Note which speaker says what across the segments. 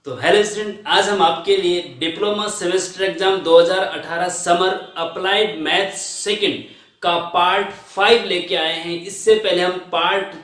Speaker 1: तो hello student, आज हम आपके लिए diploma semester exam 2018 summer applied maths second का पार्ट 5 लेके आए हैं। इससे पहले हम पार्ट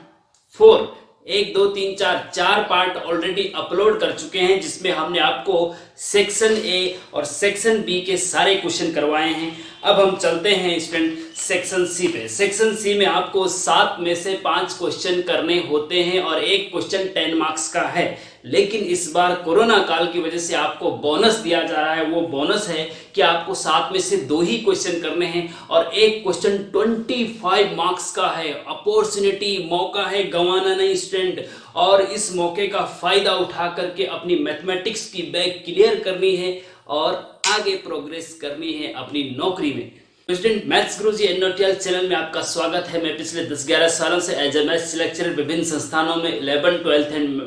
Speaker 1: 4 1 2 3 4 चार पार्ट ऑलरेडी अपलोड कर चुके हैं, जिसमें हमने आपको सेक्शन ए और सेक्शन बी के सारे क्वेश्चन करवाए हैं। अब हम चलते हैं स्टूडेंट सेक्शन सी पे। सेक्शन सी में आपको 7 में से 5 क्वेश्चन करने होते हैं और एक क्वेश्चन 10 मार्क्स का है। लेकिन इस बार कोरोना काल की वजह से आपको बोनस दिया जा रहा है। वो बोनस है कि आपको 7 में से 2 ही क्वेश्चन करने हैं और एक क्वेश्चन 25 मार्क्स का है। अपॉर्चुनिटी, मौका है, गंवाना नहीं स्टूडेंट। और इस मौके का फायदा उठा करके अपनी मैथमेटिक्स की बैग क्लियर करनी है और आगे प्रोग्रेस करनी है अपनी नौकरी में। स्टूडेंट, मैथ्स गुरुजी एनओटीएल चैनल में आपका स्वागत है। मैं पिछले 10-11 सालों से एज ए मैथ्स लेक्चरर विभिन्न संस्थानों में 11, 12 एंड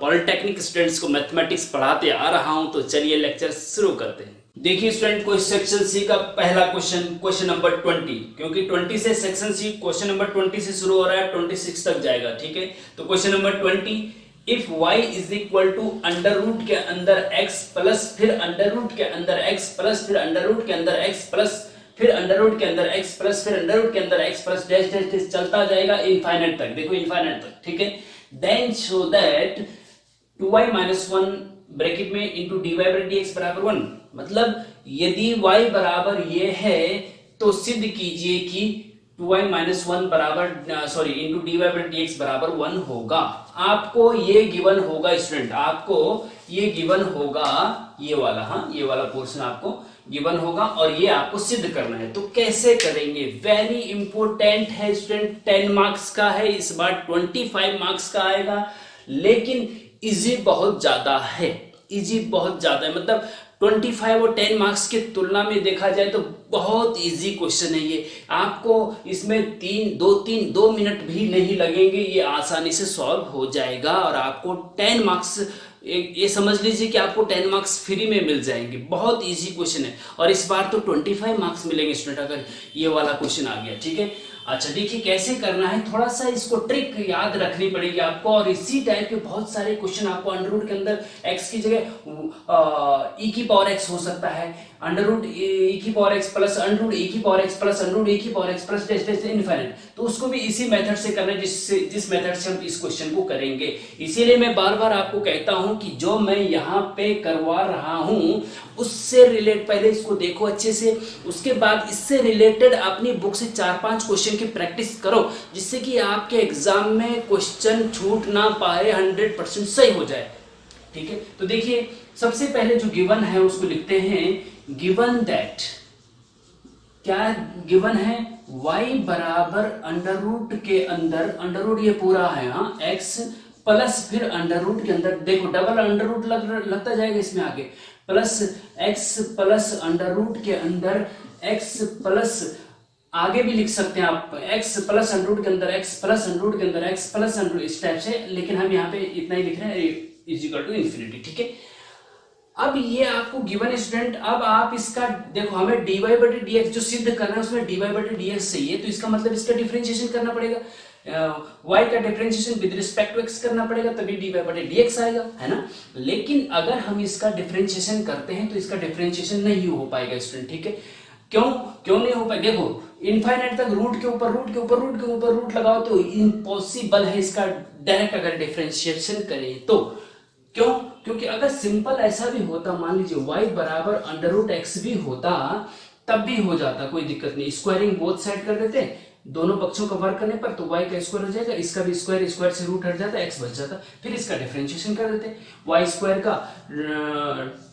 Speaker 1: पॉलिटेक्निक स्टूडेंट्स को मैथमेटिक्स पढ़ाते आ रहा हूं। तो चलिए लेक्चर शुरू करते हैं। देखिए स्टूडेंट, कोई सेक्शन सी का पहला क्वेश्चन नंबर 20, क्योंकि 20 से सेक्शन सी क्वेश्चन नंबर 20 से शुरू हो रहा है, 26 तक जाएगा। ठीक है, तो question number 20, if y is equal to under root के अंदर x प्लस फिर अंडर रूट के अंदर x प्लस फिर अंडर रूट के अंदर x प्लस फिर अंडर रूट के अंदर x प्लस फिर अंडर रूट के अंदर x plus dash dash dash चलता जाएगा इनफाइनाइट तक। देखो इनफाइनाइट तक, ठीक है। Then show that 2y minus 1 bracket में इंटू dy बाई dx बराबर 1। मतलब यदि y बराबर ये है तो सिद्ध कीजिए कि 2y माइनस 1 बराबर इंटू dy बाई dx बराबर 1 होगा। आपको ये गिवन होगा स्टूडेंट, आपको ये गिवन होगा, ये वाला, हाँ ये वाला पोर्शन आपको गिवन होगा और ये आपको सिद्ध करना है। तो कैसे करेंगे? वेरी इंपॉर्टेंट है स्टूडेंट, 10 मार्क्स का है, इस बार 25 मार्क्स का आएगा। लेकिन इजी बहुत ज्यादा है, इजी बहुत ज्यादा है। मतलब 25 और 10 मार्क्स की तुलना में देखा जाए तो बहुत इजी क्वेश्चन है ये। आपको इसमें 2 मिनट भी नहीं लगेंगे, ये आसानी से सॉल्व हो जाएगा और आपको 10 मार्क्स, ये समझ लीजिए कि आपको 10 मार्क्स फ्री में मिल जाएंगे। बहुत इजी क्वेश्चन है और इस बार तो 25 मार्क्स मिलेंगे स्टूडेंट अगर ये वाला क्वेश्चन आ गया। ठीक है, अच्छा देखिए कैसे करना है, थोड़ा सा इसको ट्रिक याद रखनी पड़ेगी आपको। और इसी टाइप के बहुत सारे क्वेश्चन आपको अंडर रूट के अंदर x की जगह e की पावर x हो सकता है, अंडर रूट e की power x plus under root e की power x plus under root e की power x plus dash dash infinite. तो उसको भी इसी मेथड से करना है जिस मेथड से हम इस क्वेश्चन को करेंगे। इसीलिए मैं बार बार आपको कहता हूं कि जो मैं यहाँ पे करवा रहा हूं उससे रिलेट, पहले इसको देखो अच्छे से, उसके बाद इससे रिलेटेड अपनी बुक से 4-5 क्वेश्चन की प्रैक्टिस करो, जिससे कि आपके एग्जाम में क्वेश्चन छूट ना पाए, 100% सही हो जाए। ठीक है, तो देखिए सबसे पहले जो गिवन है उसको लिखते हैं। गिवन दैट, क्या गिवन है? y बराबर अंडर रूट के अंदर, अंडर रूट ये पूरा है, हाँ, x प्लस फिर अंडर रूट के अंदर, देखो डबल अंडर रूट लगता जाएगा इसमें आगे, plus x plus under root के अंदर x प्लस, आगे भी लिख सकते हैं आप, x प्लस अंडर रूट के अंदर x प्लस अंडर रूट के अंदर x प्लस अंडर, इस टाइप से। लेकिन हम यहाँ पे इतना ही लिख रहे हैं, इज इक्वल टू इन्फिनिटी। ठीक है, अब ये आपको गिवन स्टूडेंट, अब आप इसका देखो, हमें dy बटे dx जो सिद्ध करना है उसमें dy बटे dx चाहिए, तो इसका मतलब इसका डिफरेंशिएशन करना पड़ेगा, y का differentiation with respect to x करना पड़ेगा, तभी dy बटे dx आएगा, है ना। लेकिन अगर हम इसका डिफरेंशिएशन करते हैं तो इसका डिफरेंशिएशन नहीं हो पाएगा स्टूडेंट। ठीक है, क्यों नहीं हो पाएगा? देखो इनफाइनाइट तक रूट के ऊपर रूट के ऊपर रूट के ऊपर रूट लगाओ तो इम्पॉसिबल है इसका डायरेक्ट अगर डिफरेंशिएशन करें तो। क्यों? क्योंकि अगर सिंपल ऐसा भी होता, मान लीजिए y बराबर अंडर रूट एक्स भी होता तब भी हो जाता, कोई दिक्कत नहीं। स्क्वायरिंग बोथ साइड कर देते, दोनों पक्षों का वर्क करने पर तो y का स्क्वायर हो जाएगा, इसका भी स्क्वायर, स्क्वायर से रूट हट जाता, x बच जाता, फिर इसका डिफरेंशिएशन कर देते। y स्क्वायर का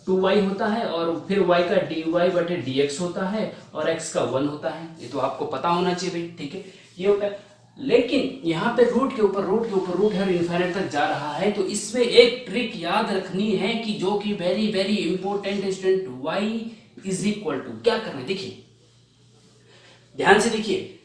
Speaker 1: 2y होता है और फिर y का dy बटे dx होता है और x का 1 होता है। ये तो आपको पता होना चाहिए भाई। ठीक है, ये होता है। लेकिन यहाँ पे रूट के ऊपर रूट के ऊपर रूट है और इनफाइनाइट तक जा रहा है, तो इसमें एक ट्रिक याद रखनी है कि जो कि वेरी वेरी इंपॉर्टेंट है student. y is equal to क्या करना है, देखिए ध्यान से देखिए,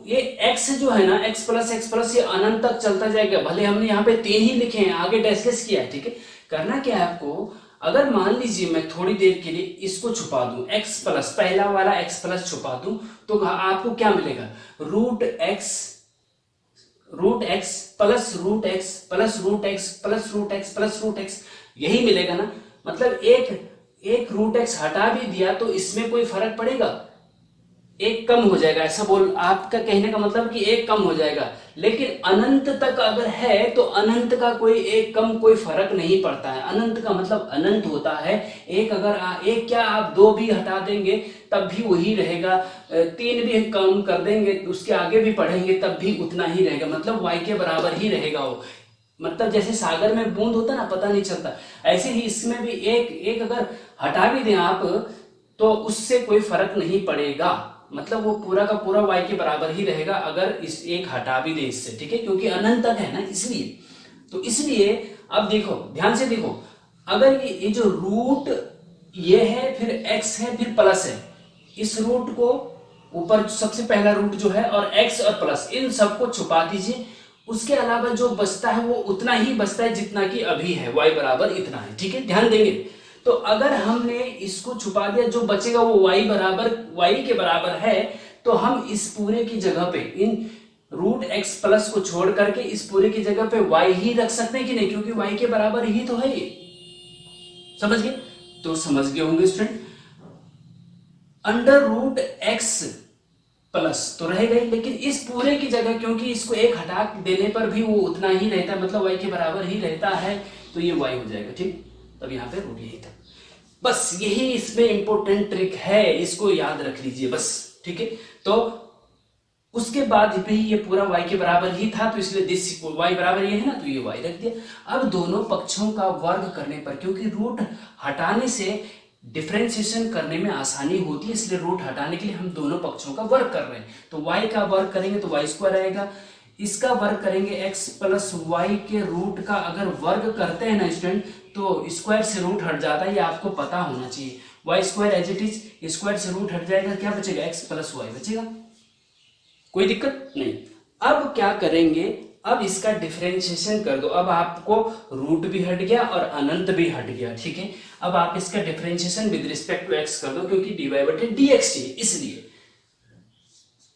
Speaker 1: ये x जो है ना, x प्लस ये अनंत तक चलता जाएगा। भले हमने यहाँ पे 3 ही लिखे हैं, आगे डैश डैश किया है। ठीक है, करना क्या है आपको, अगर मान लीजिए मैं थोड़ी देर के लिए इसको छुपा दूं, x प्लस, पहला वाला x प्लस छुपा दूं, तो आपको क्या मिलेगा? Root x plus root x plus root x plus root x plus root x यही मिलेगा ना। मतलब एक रूट एक्स हटा भी दिया तो इसमें कोई फर्क पड़ेगा, एक कम हो जाएगा, ऐसा बोल आपका कहने का मतलब कि एक कम हो जाएगा। लेकिन अनंत तक अगर है तो अनंत का कोई एक कम कोई फर्क नहीं पड़ता है। अनंत का मतलब अनंत होता है। एक अगर एक क्या आप दो भी हटा देंगे तब भी वही रहेगा, तीन भी कम कर देंगे उसके आगे भी पढ़ेंगे तब भी उतना ही रहेगा, मतलब y के बराबर ही रहेगा वो। मतलब जैसे सागर में बूंद होता ना पता नहीं चलता, ऐसे ही इसमें भी एक अगर हटा भी दें आप तो उससे कोई फर्क नहीं पड़ेगा, मतलब वो पूरा का पूरा y के बराबर ही रहेगा अगर इस एक हटा भी दे इससे, ठीक है, क्योंकि अनंत तक है ना इसलिए। तो इसलिए अब देखो ध्यान से देखो, अगर ये जो रूट ये है फिर x है फिर प्लस है, इस रूट को ऊपर सबसे पहला रूट जो है और x और प्लस इन सबको छुपा दीजिए, उसके अलावा जो बचता है वो उतना ही बचता है जितना कि अभी है, y बराबर इतना है, ठीक है, ध्यान देंगे। तो अगर हमने इसको छुपा दिया जो बचेगा वो y के बराबर है, तो हम इस पूरे की जगह पे इन रूट एक्स प्लस को छोड़ करके इस पूरे की जगह पे y ही रख सकते हैं कि नहीं, क्योंकि y के बराबर ही तो है ये, समझ गए? तो समझ गए होंगे student. Under root x plus तो रहेगा ही, लेकिन इस पूरे की जगह क्योंकि इसको एक हटा देने पर भी वो उतना ही रहता है, मतलब y के बराबर ही रहता है, तो ये y हो जाएगा, ठीक। तब यहाँ पे रूट यही था, बस यही इसमें इंपॉर्टेंट ट्रिक है, इसको याद रख लीजिए बस, ठीक है। तो उसके बाद भी ये पूरा y के बराबर ही था, तो इसलिए दिस y बराबर ये है ना, तो ये y रख दिया। अब दोनों पक्षों का वर्ग करने पर, क्योंकि रूट हटाने से डिफरेंशिएशन करने में आसानी होती है, इसलिए रूट हटाने के लिए हम दोनों पक्षों का वर्ग कर रहे हैं। तो y का वर्ग करेंगे तो y स्क्वायर आएगा, इसका वर्ग करेंगे x प्लस वाई के रूट का अगर वर्ग करते हैं ना स्टूडेंट तो स्क्वायर से रूट हट जाता है, ये आपको पता होना चाहिए। Y square as it is, square से रूट हट जाएगा, क्या बचेगा, x प्लस वाई बचेगा, कोई दिक्कत नहीं। अब क्या करेंगे, अब इसका डिफरेंशिएशन कर दो, अब आपको रूट भी हट गया और अनंत भी हट गया, ठीक है। अब आप इसका differentiation with respect to x कर दो, क्योंकि dy बटे dx चाहिए, इसलिए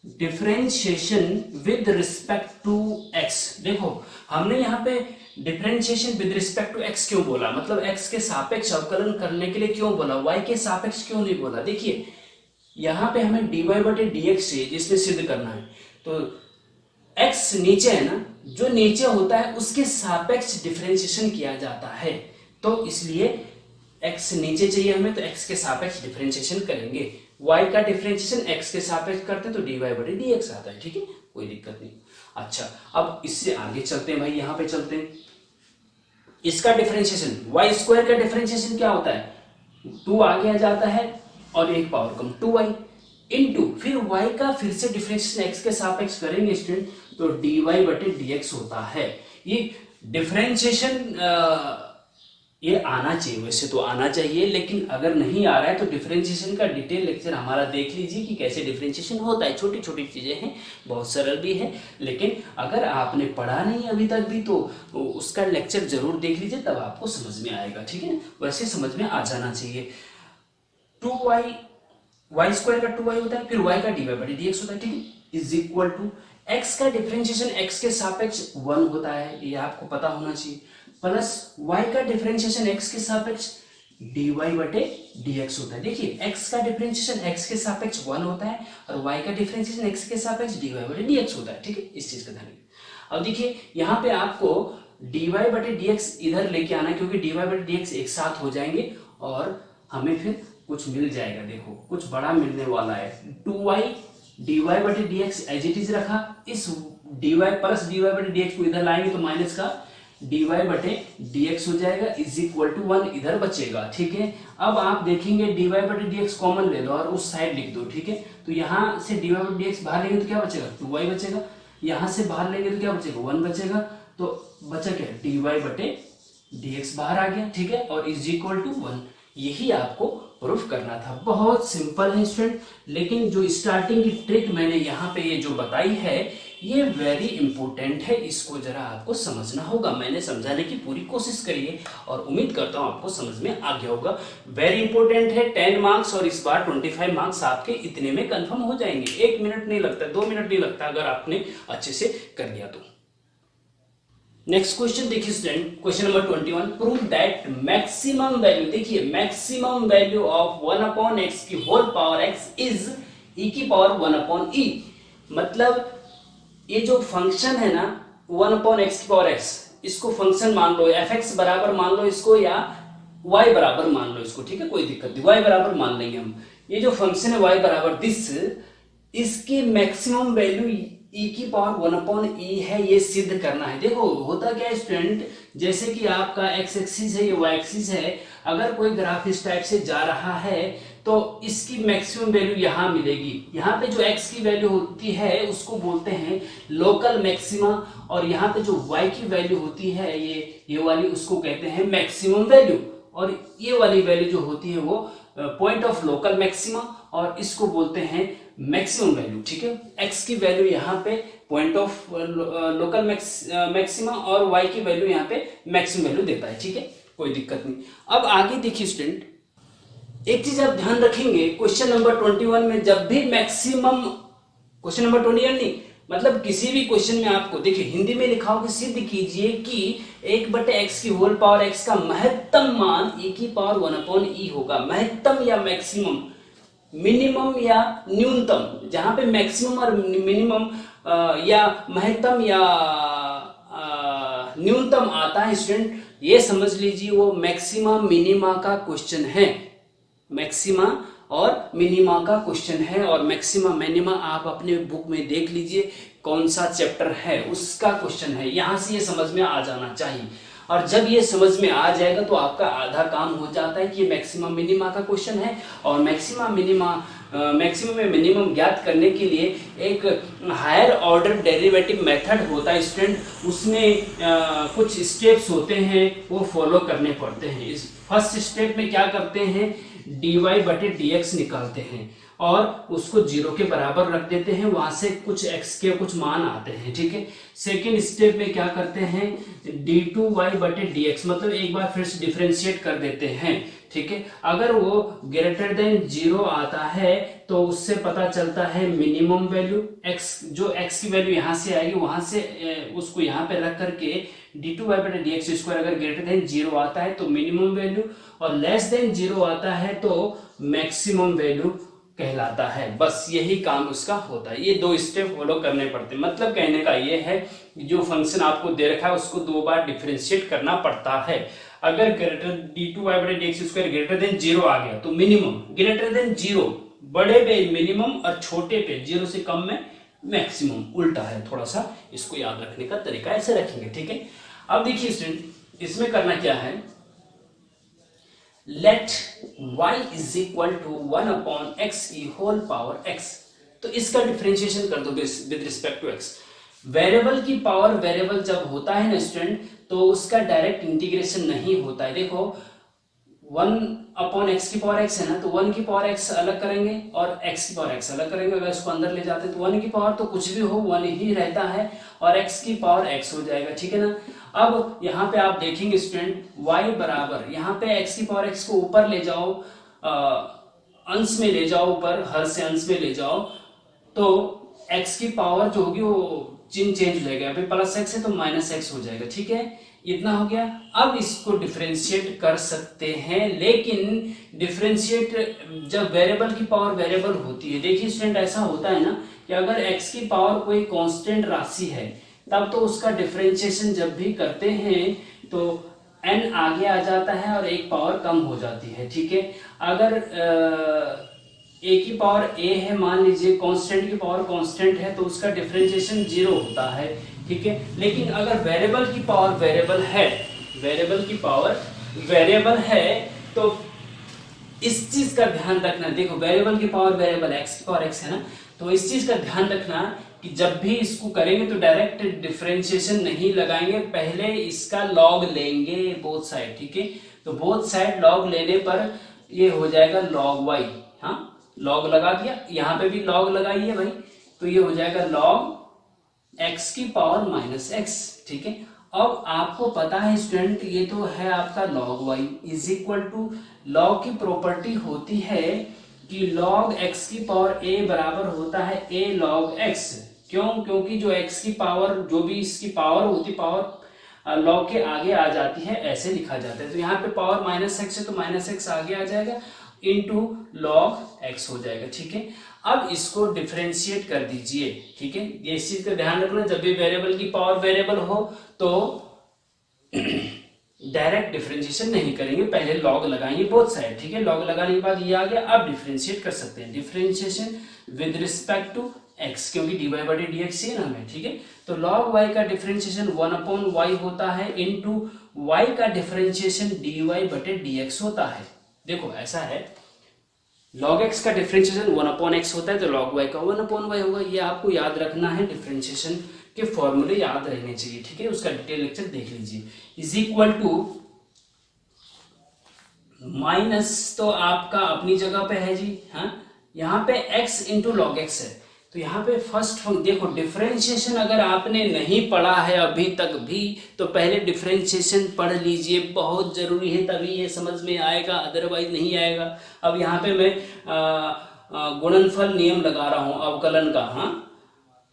Speaker 1: differentiation with respect to x। देखो हमने यहाँ पे differentiation with respect to x क्यों बोला, मतलब x के सापेक्ष अवकलन करने के लिए क्यों बोला, y के सापेक्ष क्यों नहीं बोला। देखिए यहाँ पे हमें dy बटे dx चाहिए जिसमें सिद्ध करना है, तो x नीचे है ना, जो नीचे होता है उसके सापेक्ष डिफरेंशिएशन किया जाता है, तो इसलिए x नीचे चाहिए हमें, तो x के सापेक्ष डिफरेंशिएशन करेंगे। y का डिफरेंशिएशन x के सापेक्ष करते हैं तो dy बटे dx आता है, ठीक है, कोई दिक्कत नहीं। अच्छा अब इससे आगे चलते हैं भाई, यहाँ पे चलते हैं। इसका डिफरेंशिएशन y स्क्वायर का डिफरेंशिएशन क्या होता है, 2 आगे आ जाता है और एक पावर कम 2y इनटू फिर y का फिर से डिफरेंशिएशन x के सापेक्ष करेंगे स्टूडेंट, तो dy बटे dx होता है। ये डिफरेंशिएशन ये आना चाहिए, वैसे तो आना चाहिए, लेकिन अगर नहीं आ रहा है तो डिफरेंशिएशन का डिटेल लेक्चर हमारा देख लीजिए कि कैसे डिफरेंशिएशन होता है। छोटी छोटी चीजें हैं, बहुत सरल भी है, लेकिन अगर आपने पढ़ा नहीं अभी तक भी तो उसका लेक्चर जरूर देख लीजिए, तब आपको समझ में आएगा, ठीक है। वैसे समझ में आ जाना चाहिए। 2y y स्क्वायर का 2y होता है, फिर y का dy बटे dx होता है, ठीक है, इज इक्वल टू x का डिफरेंशिएशन x के सापेक्ष 1 होता है, ये आपको पता होना चाहिए, प्लस y का डिफरेंशिएशन x के सापेक्ष dy बटे dx होता है। देखिए x का डिफरेंशिएशन x के सापेक्ष 1 होता है और y का डिफरेंशिएशन x के सापेक्ष dy बटे dx होता है, ठीक है, इस चीज का ध्यान रखिए। अब देखिए यहाँ पे आपको dy बटे dx इधर लेके आना है, क्योंकि dy बटे dx एक साथ हो जाएंगे और हमें फिर कुछ मिल जाएगा, देखो कुछ बड़ा मिलने वाला है। 2y dy बटे dx एज इट इज रखा, इस dy प्लस dy बटे dx को इधर लाएंगे तो माइनस का dy बटे dx हो जाएगा, इज इक्वल टू 1 इधर बचेगा, ठीक है। अब आप देखेंगे dy बटे dx कॉमन ले लो और उस साइड लिख दो, ठीक है। तो यहाँ से dy बटे dx बाहर लेंगे तो क्या बचेगा, 2y बचेगा, यहाँ से बाहर लेंगे तो क्या बचेगा, 1 बचेगा, तो बचा क्या, dy बटे dx बाहर आ गया, ठीक है, और इज इक्वल टू 1। यही आपको प्रूफ करना था, बहुत सिंपल है स्टूडेंट, लेकिन जो स्टार्टिंग की ट्रिक मैंने यहाँ पे ये जो बताई है ये वेरी इंपॉर्टेंट है, इसको जरा आपको समझना होगा। मैंने समझाने की पूरी कोशिश करी है और उम्मीद करता हूँ आपको समझ में आ गया होगा। वेरी इंपॉर्टेंट है, 10 मार्क्स और इस बार 25 मार्क्स आपके इतने में कंफर्म हो जाएंगे। 1 मिनट नहीं लगता, 2 मिनट नहीं लगता अगर आपने अच्छे से कर लिया तो। नेक्स्ट क्वेश्चन देखिए student, question number 21, prove that maximum value, देखिए maximum value of 1 upon x की whole power x is e की पावर 1 अपॉन ई। मतलब ये जो फंक्शन है ना 1 अपॉन एक्स की पावर एक्स, इसको फंक्शन मान लो, एफ एक्स बराबर मान लो इसको, या y बराबर मान लो इसको, ठीक है, कोई दिक्कत नहीं, y बराबर मान लेंगे हम। ये जो फंक्शन है y बराबर दिस, इसकी मैक्सिमम वैल्यू e की पावर 1 अपॉन ई है, ये सिद्ध करना है। देखो होता क्या है स्टूडेंट, जैसे कि आपका x एक्सिस है, ये y एक्सिस है, अगर कोई ग्राफ इस टाइप से जा रहा है तो इसकी मैक्सिमम वैल्यू यहाँ मिलेगी। यहाँ पे जो x की वैल्यू होती है उसको बोलते हैं लोकल मैक्सिमा, और यहाँ पे जो y की वैल्यू होती है ये वाली, उसको कहते हैं मैक्सिमम वैल्यू, और ये वाली वैल्यू जो होती है वो पॉइंट ऑफ लोकल मैक्सिमा, और इसको बोलते हैं मैक्सिमम वैल्यू। ठीक है, x की वैल्यू यहाँ पे पॉइंट ऑफ लोकल मैक्सिमा और y की वैल्यू यहाँ पे मैक्सिमम वैल्यू देता है। ठीक है, कोई दिक्कत नहीं। अब आगे देखिए स्टूडेंट, एक चीज आप ध्यान रखेंगे, क्वेश्चन नंबर 21 में जब भी मैक्सिमम, क्वेश्चन नंबर 21 नहीं, मतलब किसी भी क्वेश्चन में आपको देखिए हिंदी में लिखा हो कि सिद्ध कीजिए कि 1/x की होल पावर x का महत्तम मान e की पावर 1 अपॉन ई होगा। महत्तम या मैक्सिमम, मिनिमम या न्यूनतम, जहां पे मैक्सिमम और मिनिमम या महत्तम या न्यूनतम आता है स्टूडेंट, ये समझ लीजिए वो मैक्सिमा मिनिमा का क्वेश्चन है। मैक्सिमा और मिनिमा का क्वेश्चन है, और मैक्सिमा मिनिमा आप अपने बुक में देख लीजिए कौन सा चैप्टर है, उसका क्वेश्चन है। यहां से ये समझ में आ जाना चाहिए, और जब ये समझ में आ जाएगा तो आपका आधा काम हो जाता है कि ये मैक्सिमम मिनिमा का क्वेश्चन है। और मैक्सिमम में मिनिमम ज्ञात करने के लिए एक हायर ऑर्डर डेरिवेटिव मेथड होता है स्टूडेंट, उसमें कुछ स्टेप्स होते हैं वो फॉलो करने पड़ते हैं। इस फर्स्ट स्टेप में क्या करते हैं, dy/dx निकालते हैं और उसको 0 के बराबर रख देते हैं, वहां से कुछ x के कुछ मान आते हैं। ठीक है, सेकेंड स्टेप में क्या करते हैं, d2y/dx, मतलब एक बार फिर से डिफरेंशिएट कर देते हैं। ठीक है, अगर वो ग्रेटर देन 0 आता है तो उससे पता चलता है मिनिमम वैल्यू x, जो x की वैल्यू यहाँ से आएगी वहां से उसको यहाँ पे रख करके d2y/dx² अगर ग्रेटर देन 0 आता है तो मिनिमम वैल्यू, और लेस देन 0 आता है तो मैक्सिमम वैल्यू कहलाता है। बस यही काम उसका होता है। ये 2 स्टेप फॉलो करने पड़ते हैं। मतलब कहने का ये है जो फंक्शन आपको दे रखा है उसको 2 बार डिफरेंशिएट करना पड़ता है। अगर d2y/dx² ग्रेटर देन 0 आ गया तो मिनिमम, ग्रेटर देन 0 बड़े पे मिनिमम और छोटे पे 0 से कम में मैक्सिमम, उल्टा है। थोड़ा सा इसको याद रखने का तरीका ऐसे रखेंगे। ठीक है, अब देखिए स्टूडेंट इसमें करना क्या है, लेट y = 1 अपॉन x की होल पावर x, तो इसका डिफरेंशिएशन कर दो with respect to x। Variable की पावर वेरिएबल जब होता है ना स्टूडेंट तो उसका डायरेक्ट इंटीग्रेशन नहीं होता है। देखो 1 अपॉन x की पावर x है ना, तो 1 की पावर x अलग करेंगे और x की पावर x अलग करेंगे। अगर इसको अंदर ले जाते हैं तो 1 की पावर तो कुछ भी हो 1 ही रहता है, और x की पावर x हो जाएगा। ठीक है ना, अब यहाँ पे आप देखेंगे स्टूडेंट y बराबर, यहाँ पे x की पावर x को ऊपर ले जाओ, अंश में ले जाओ, ऊपर हर से अंश में ले जाओ, तो x की पावर जो होगी वो चिन्ह चेंज हो जाएगा, यहाँ पे +x है तो -x हो जाएगा। ठीक है, इतना हो गया। अब इसको डिफरेंशिएट कर सकते हैं, लेकिन डिफरेंशिएट जब वेरिएबल की पावर वेरिएबल होती है, देखिए स्टूडेंट ऐसा होता है ना कि अगर x की पावर कोई कांस्टेंट राशि है तब तो उसका डिफरेंशिएशन जब भी करते हैं तो n आगे आ जाता है और एक पावर कम हो जाती है। ठीक है, अगर a की पावर a है, मान लीजिए कांस्टेंट की पावर कांस्टेंट है तो उसका डिफरेंशिएशन 0 होता है। ठीक है, लेकिन अगर वेरिएबल की पावर वेरिएबल है, वेरिएबल की पावर वेरिएबल है तो इस चीज का ध्यान रखना। देखो वेरिएबल की पावर वेरिएबल x की पावर x है ना, तो इस चीज का ध्यान रखना कि जब भी इसको करेंगे तो डायरेक्ट डिफरेंशिएशन नहीं लगाएंगे, पहले इसका लॉग लेंगे बोथ साइड। ठीक है, तो बोथ साइड लॉग लेने पर ये हो जाएगा log y। हाँ, लॉग लगा दिया, यहाँ पे भी लॉग लगाइए भाई, तो ये हो जाएगा log x की पावर -x। ठीक है, अब आपको पता है स्टूडेंट ये तो है आपका log y = log की प्रॉपर्टी होती है कि log x की पावर a बराबर होता है a log x। क्यों? क्योंकि जो x की पावर, जो भी इसकी पावर होती, पावर लॉग के आगे आ जाती है, ऐसे लिखा जाता है। तो यहाँ पे पावर -x है तो -x आगे आ जाएगा, इनटू लॉग x हो जाएगा, ठीक है। अब इसको डिफरेंशिएट कर दीजिए, ठीक है। ये इस चीज का ध्यान रखना, जब भी वेरिएबल की पावर वेरिएबल हो तो डायरेक्ट डिफरेंशिएशन नहीं करेंगे, पहले लॉग लगाएंगे बोथ साइड, ठीक है। लॉग लगाने के बाद ये आ गया, अब डिफरेंशिएट कर सकते हैं, differentiation with respect to x, क्योंकि dy बटे dx ही नाम है, ठीक है। तो log y का डिफरेंशिएशन 1/y होता है, इनटू y का डिफरेंशिएशन dy बटे dx होता है। देखो ऐसा है, log x का डिफरेंशिएशन 1/x होता है तो log y का 1/y होगा। ये आपको याद रखना है, डिफरेंशिएशन के फॉर्मूले याद रहने चाहिए, ठीक है। उसका डिटेल लेक्चर देख लीजिए। इज इक्वल टू माइनस, तो आपका अपनी जगह पे है जी, हाँ। यहाँ पे x इंटू लॉग एक्स है, तो यहाँ पे फर्स्ट देखो डिफरेंशिएशन अगर आपने नहीं पढ़ा है अभी तक भी तो पहले डिफरेंशिएशन पढ़ लीजिए, बहुत जरूरी है, तभी ये समझ में आएगा, अदरवाइज नहीं आएगा। अब यहाँ पे मैं गुणनफल नियम लगा रहा हूँ अवकलन का, हाँ।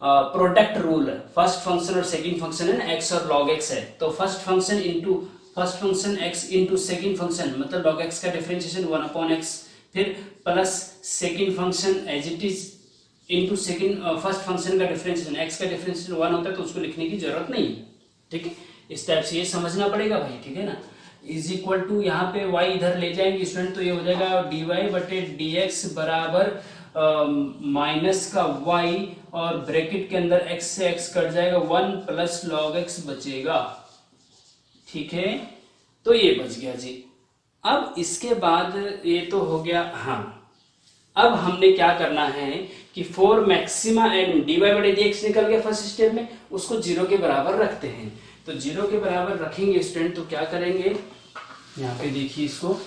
Speaker 1: प्रोडक्ट रूल, फर्स्ट फंक्शन और सेकंड फंक्शन है ना, एक्स और लॉग एक्स है, तो first function into first function x into second function, मतलब लॉग एक्स का डिफरेंशिएशन 1/x, फिर plus second function as it is into second first function का डिफरेंशिएशन, एक्स का डिफरेंशिएशन 1 होता है तो उसको लिखने की जरूरत नहीं है, ठीक है। इस टाइप से ये समझना पड़ेगा भाई, ठीक है ना। इज इक्वल टू यहाँ पे y इधर ले जाएंगे स्टूडेंट, तो ये हो जाएगा dy बटे dx बराबर माइनस का y, और ब्रैकेट के अंदर x से x कट जाएगा, 1 प्लस लॉग x बचेगा, ठीक है। तो ये बच गया जी। अब इसके बाद ये तो हो गया, हाँ। अब हमने क्या करना है कि 4 मैक्सिमा एंड dy बटे dx निकल गया फर्स्ट स्टेप में, उसको 0 के बराबर रखते हैं। तो 0 के बराबर रखेंगे स्टूडेंट, तो क्या करेंगे, यहाँ पे देखिए इसको,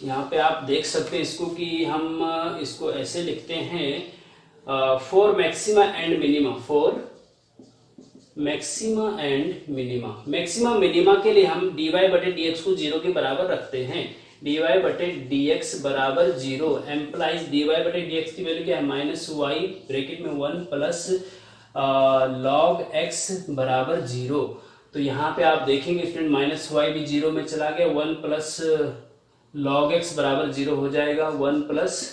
Speaker 1: यहाँ पे आप देख सकते हैं इसको कि हम इसको ऐसे लिखते हैं 4 maxima and minima, 4 maxima and minima. Maxima minima के लिए हम dy बटे dx को 0 के बराबर रखते हैं, dy बटे dx बराबर 0 एम्प्लाइज dy बटे dx की वैल्यू क्या है, -y ब्रैकेट में 1 प्लस log x बराबर 0। तो यहाँ पे आप देखेंगे स्टूडेंट -y भी 0 में चला गया, 1 प्लस log x बराबर 0 हो जाएगा, 1 प्लस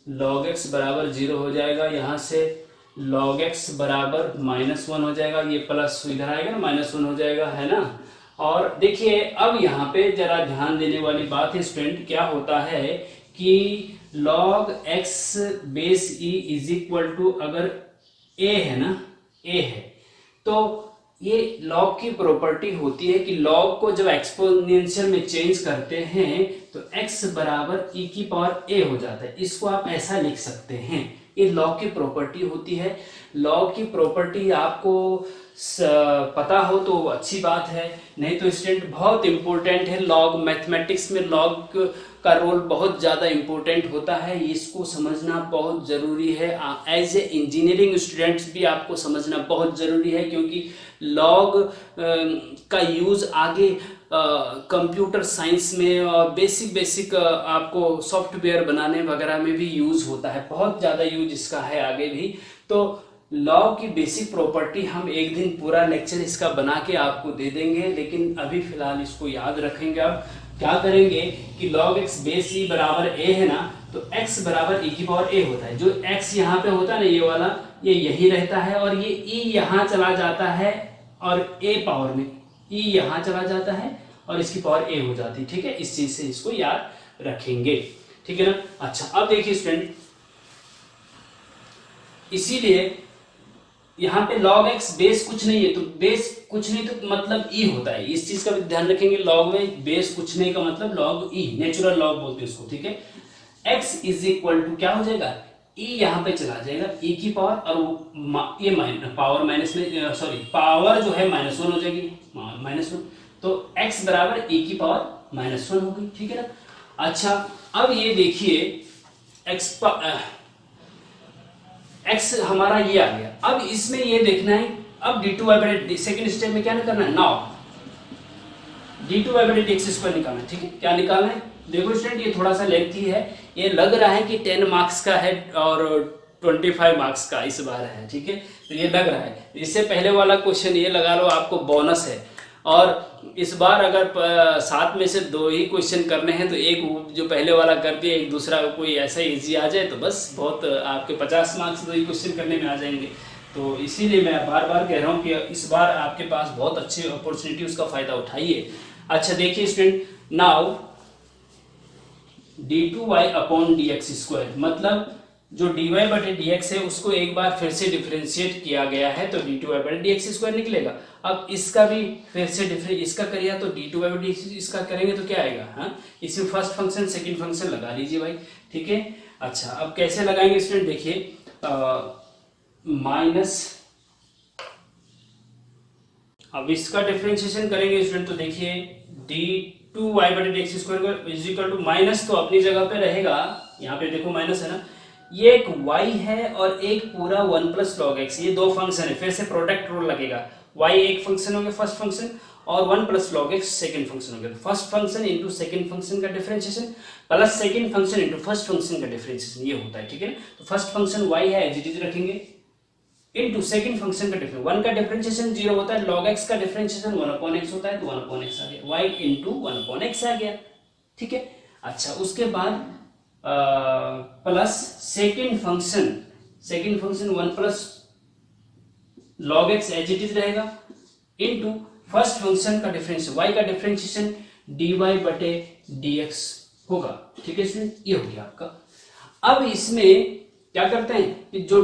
Speaker 1: log x बराबर 0 हो जाएगा, यहाँ से log x बराबर -1 हो जाएगा, ये प्लस इधर आएगा ना, -1 हो जाएगा, है ना। और देखिए अब यहाँ पे जरा ध्यान देने वाली बात है स्टूडेंट, क्या होता है कि log x base e is equal to, अगर a है ना, a है, तो ये log की प्रॉपर्टी होती है कि log को जब एक्सपोनेंशियल में चेंज करते हैं तो x बराबर e की पावर a हो जाता है। इसको आप ऐसा लिख सकते हैं, ये log की प्रॉपर्टी होती है। log की प्रॉपर्टी आपको पता हो तो अच्छी बात है, नहीं तो स्टूडेंट बहुत इंपॉर्टेंट है log, मैथमेटिक्स में log का रोल बहुत ज़्यादा इंपॉर्टेंट होता है, इसको समझना बहुत ज़रूरी है। एज ए इंजीनियरिंग स्टूडेंट्स भी आपको समझना बहुत ज़रूरी है, क्योंकि log का यूज़ आगे कंप्यूटर साइंस में और बेसिक आपको सॉफ्टवेयर बनाने वगैरह में भी यूज़ होता है, बहुत ज़्यादा यूज इसका है आगे भी। तो लॉग की बेसिक प्रॉपर्टी हम एक दिन पूरा लेक्चर इसका बना के आपको दे देंगे, लेकिन अभी फिलहाल इसको याद रखेंगे। अब क्या करेंगे कि log x बेस e बराबर a है ना, तो x बराबर e की पावर a होता है। जो x यहाँ पे होता है ना, ये वाला, ये यही रहता है, और ये e यहाँ चला जाता है, और a पावर में e यहाँ चला जाता है और इसकी पावर a हो जाती है, ठीक है। इस चीज से इसको याद रखेंगे, ठीक है ना। अच्छा अब देखिए स्टूडेंट, इसीलिए यहाँ पे log x बेस कुछ नहीं है, तो बेस कुछ नहीं तो मतलब e होता है, इस चीज का भी ध्यान रखेंगे। log में बेस कुछ नहीं का मतलब log e, नेचुरल log बोलते हैं इसको, ठीक है। x इज इक्वल टू क्या हो जाएगा, e यहाँ पे चला जाएगा, e की पावर, और ये पावर माइनस में, सॉरी पावर जो है -1 हो जाएगी, -1, तो x बराबर e की पावर -1 हो गई, ठीक है ना। अच्छा अब ये देखिए x हमारा ये आ गया। अब इसमें ये देखना है, अब d2y बटे सेकेंड स्टेप में क्या करना है, नाउ d2y बटे dx स्क्वायर निकालना है, ठीक है। क्या निकालना है, देखो स्टूडेंट ये थोड़ा सा लेंथी है, ये लग रहा है कि 10 मार्क्स का है और 25 मार्क्स का इस बार है, ठीक है। तो ये लग रहा है। इससे पहले वाला क्वेश्चन ये लगा लो आपको बोनस है, और इस बार अगर 7 में से 2 ही क्वेश्चन करने हैं तो एक जो पहले वाला कर दिया, एक दूसरा कोई ऐसा इजी आ जाए तो बस बहुत आपके 50 मार्क्स 2 ही क्वेश्चन करने में आ जाएंगे। तो इसीलिए मैं बार बार कह रहा हूँ कि इस बार आपके पास बहुत अच्छी अपॉर्चुनिटी, उसका फायदा उठाइए। अच्छा देखिए student, now d2y upon dx², मतलब जो dy बटे dx है उसको एक बार फिर से डिफरेंशिएट किया गया है तो d2y बटे dx² निकलेगा। अब इसका भी फिर से इसका करिए तो d2y बटे dx, इसका करेंगे तो क्या आएगा, हाँ इसमें फर्स्ट फंक्शन सेकंड फंक्शन लगा लीजिए भाई, ठीक है। अच्छा अब कैसे लगाएंगे स्टूडेंट, देखिए माइनस, अब इसका डिफरेंशिएशन करेंगे स्टूडेंट तो देखिए d2y बटे dx² is equal to minus, तो अपनी जगह पे रहेगा, यहाँ पे देखो माइनस है ना, ये एक y है और एक पूरा 1 प्लस लॉग x, ये 2 फंक्शन है, फिर से प्रोडक्ट रूल लगेगा, y एक फंक्शन हो गया फर्स्ट फंक्शन और 1 plus log x second function हो गया। First function into second function का differentiation plus second function into first function का डिफरेंशिएशन, ये होता है, ठीक है। तो फर्स्ट फंक्शन y है एज इट इज रखेंगे, इनटू सेकंड फंक्शन का डिफरेंस, 1 का डिफरेंशिएशन 0 होता है, log x का डिफरेंशिएशन 1/x होता है, तो 1/x आ गया, y इंटू 1/x आ गया, ठीक है। अच्छा उसके बाद plus second function 1 plus log x as it is रहेगा, इनटू फर्स्ट फंक्शन का डिफरेंशिएशन y का डिफरेंशिएशन dy बटे dx होगा, ठीक है स्टूडेंट, ये हो गया आपका। अब इसमें क्या करते हैं कि जो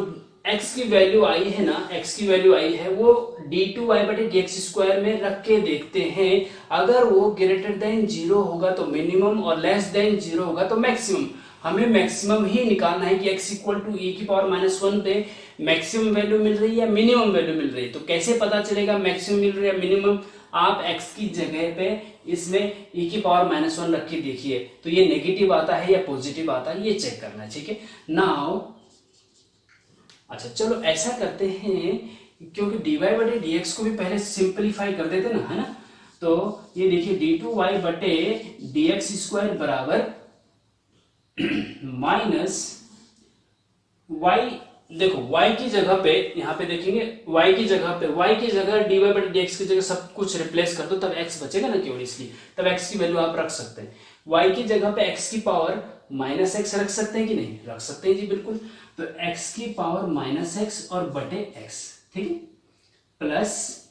Speaker 1: x की वैल्यू आई है ना, x की वैल्यू आई है वो d2y बटे dx² में रख के देखते हैं, अगर वो ग्रेटर देन 0 होगा तो मिनिमम और लेस देन 0 होगा तो मैक्सिमम। हमें मैक्सिमम ही निकालना है कि x इक्वल टू e की पावर -1 पे मैक्सिमम वैल्यू मिल रही है मिनिमम वैल्यू मिल रही है। तो कैसे पता चलेगा मैक्सिमम मिल रही है मिनिमम, आप x की जगह पे इसमें e की पावर -1 रख के देखिए तो ये नेगेटिव आता है या पॉजिटिव आता है, ये चेक करना है, ठीक है। नाउ अच्छा चलो ऐसा करते हैं, क्योंकि dy बटे dx को भी पहले सिंपलीफाई कर देते ना, है ना, तो ये देखिए d2y बटे dx² बराबर माइनस y, देखो y की जगह पे यहाँ पे देखेंगे y की जगह dy बटे dx की जगह सब कुछ रिप्लेस कर दो, तब x बचेगा ना केवल, इसलिए तब x की वैल्यू आप रख सकते हैं। y की जगह पे x की पावर -x रख सकते हैं कि नहीं, रख सकते हैं जी बिल्कुल, तो x की पावर -x और बटे x, ठीक है, प्लस